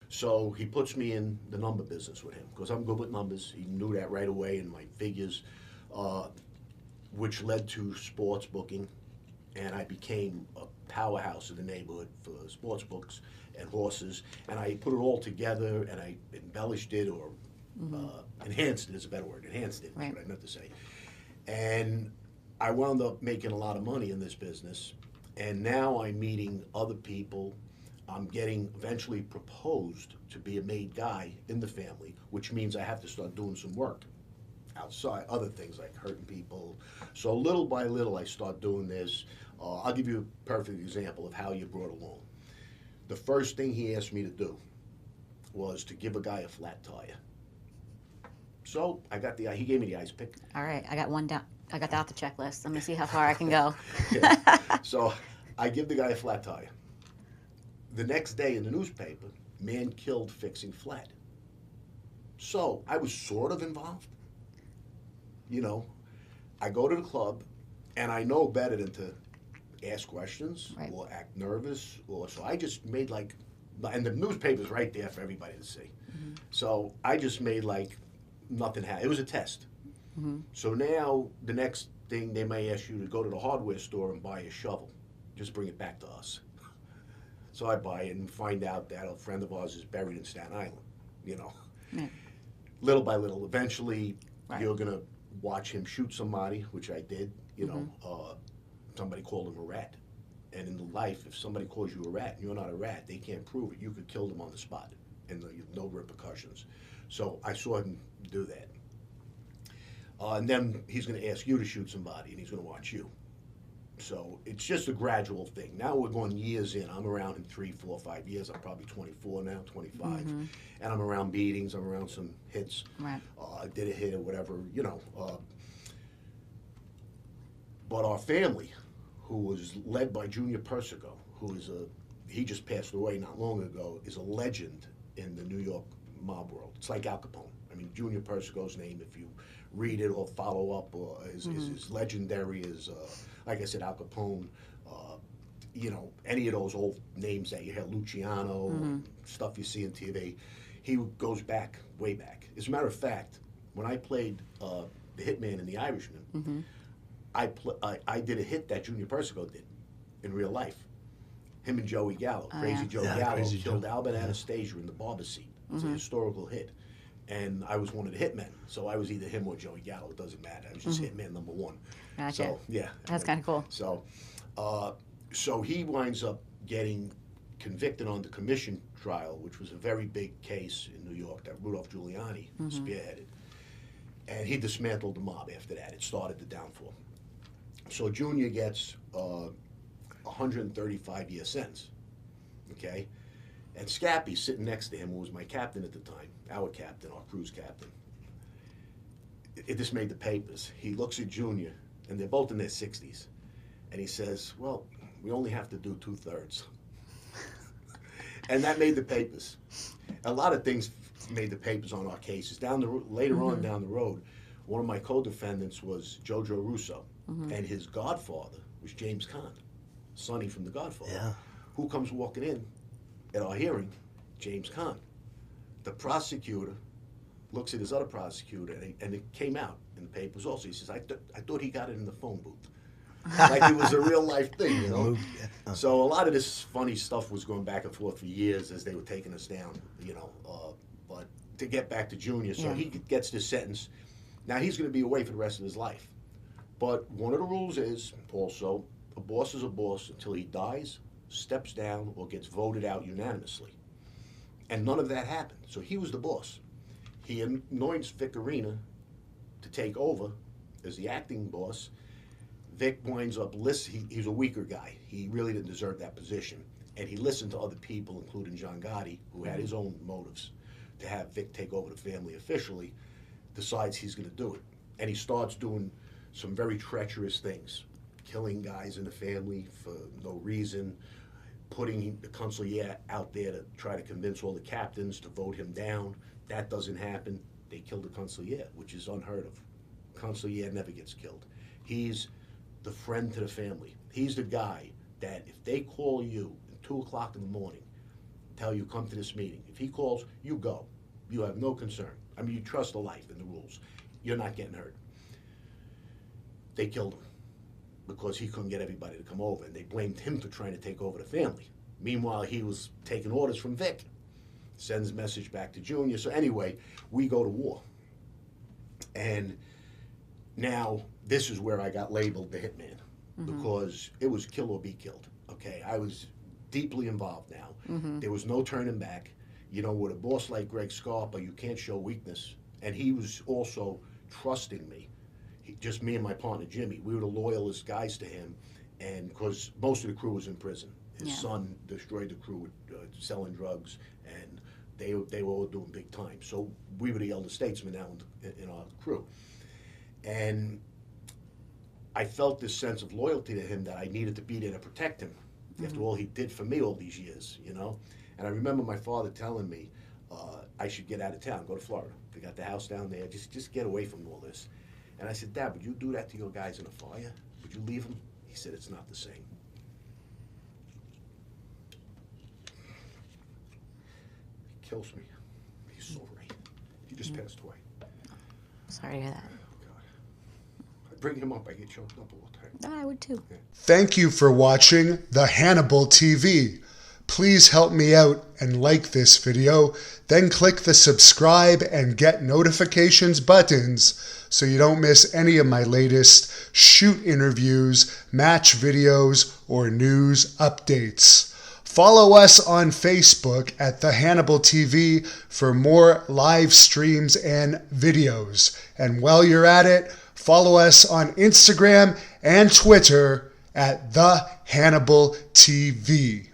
So he puts me in the number business with him because I'm good with numbers. He knew that right away in my figures, uh, which led to sports booking, and I became a powerhouse in the neighborhood for sports books and horses. And I put it all together, and I embellished it or enhanced it is a better word. Enhanced it is Right. what I meant to say. And I wound up making a lot of money in this business, and now I'm meeting other people. I'm getting eventually proposed to be a made guy in the family, which means I have to start doing some work outside, other things like hurting people. So little by little, I start doing this. I'll give you a perfect example of how you brought along. The first thing he asked me to do was to give a guy a flat tire. So I got he gave me the ice pick. All right, I got one down. I got that off the checklist. Let me see how far I can go. Yeah. So I give the guy a flat tire. The next day in the newspaper, man killed fixing flat. So I was sort of involved. You know, I go to the club, and I know better than to ask questions Right. or act nervous, or so I just made like, and the newspaper's right there for everybody to see. So I just made like nothing happened. It was a test. So now the next thing they may ask you to go to the hardware store and buy a shovel. Just bring it back to us. So I buy it and find out that a friend of ours is buried in Staten Island. You know, Right. little by little, eventually Right. you're gonna watch him shoot somebody, which I did. You know, somebody called him a rat. And in life, if somebody calls you a rat and you're not a rat, they can't prove it. You could kill them on the spot, and no repercussions. So I saw him do that. And then he's going to ask you to shoot somebody, and he's going to watch you. So it's just a gradual thing. Now we're going years in. I'm around in 3, 4, 5 years. I'm probably 24 now, 25. And I'm around beatings. I'm around some hits. Right. I did a hit or whatever, you know. But our family, who was led by Junior Persico, who is he just passed away not long ago, is a legend in the New York mob world. It's like Al Capone. I mean, Junior Persico's name, if you read it or follow up, is legendary as, like I said, Al Capone. You know, any of those old names that you hear, Luciano, stuff you see on TV, he goes back, way back. As a matter of fact, when I played the Hitman and the Irishman, I did a hit that Junior Persico did in real life. Him and Joey Gallo, Crazy Joe Gallo, Crazy killed Joe. Albert Anastasia in the barber seat. It's a historical hit. And I was one of the hitmen, so I was either him or Joey Gallo. It doesn't matter. I was just hitman number one. Gotcha. So yeah, That's kind of cool. So, so he winds up getting convicted on the commission trial, which was a very big case in New York that Rudolph Giuliani spearheaded. And he dismantled the mob after that. It started the downfall. So Junior gets 135-year sentence, okay? And Scappy, sitting next to him, who was my captain at the time, our captain, our cruise captain, it just made the papers. He looks at Junior, and they're both in their 60s, and he says, well, we only have to do 2/3. And that made the papers. A lot of things made the papers on our cases. Later on down the road, one of my co-defendants was Jojo Russo, and his godfather was James Caan, Sonny from The Godfather. Yeah. Who comes walking in at our hearing? James Caan. The prosecutor looks at his other prosecutor, and it came out in the papers also. He says, I thought he got it in the phone booth. Like it was a real life thing, you know? So a lot of this funny stuff was going back and forth for years as they were taking us down, you know. But to get back to Junior, so he gets this sentence. Now he's going to be away for the rest of his life. But one of the rules is also a boss is a boss until he dies, steps down, or gets voted out unanimously. And none of that happened. So he was the boss. He anoints Vic Arena to take over as the acting boss. Vic winds up he's a weaker guy. He really didn't deserve that position. And he listened to other people, including John Gotti, who had his own motives to have Vic take over the family officially, decides he's going to do it. And he starts doing some very treacherous things, killing guys in the family for no reason, putting the consigliere out there to try to convince all the captains to vote him down. That doesn't happen. They kill the consigliere, which is unheard of. Consigliere never gets killed. He's the friend to the family. He's the guy that if they call you at 2 o'clock in the morning, tell you, come to this meeting. If he calls, you go. You have no concern. I mean, you trust the life and the rules. You're not getting hurt. They killed him because he couldn't get everybody to come over, and they blamed him for trying to take over the family. Meanwhile, he was taking orders from Vic. Sends message back to Junior. So anyway, we go to war. And now this is where I got labeled the Hitman, because it was kill or be killed. Okay, I was deeply involved now. There was no turning back. You know, with a boss like Greg Scarpa, you can't show weakness. And he was also trusting me. Just me and my partner Jimmy, we were the loyalest guys to him, and because most of the crew was in prison. His son destroyed the crew with selling drugs, and they were all doing big time. So we were the elder statesmen now in our crew. And I felt this sense of loyalty to him that I needed to be there to protect him after all he did for me all these years, you know? And I remember my father telling me I should get out of town, go to Florida. They got the house down there, just get away from all this. And I said, Dad, would you do that to your guys in a fire? Would you leave them? He said, it's not the same. He kills me. He's so right. He just passed away. Sorry to hear that. Oh, God. I bring him up, I get choked up all the time. No, I would too. Yeah. Thank you for watching the Hannibal TV. Please help me out and like this video, then click the subscribe and get notifications buttons so you don't miss any of my latest shoot interviews, match videos, or news updates. Follow us on Facebook at the Hannibal TV for more live streams and videos. And while you're at it, follow us on Instagram and Twitter at the Hannibal TV.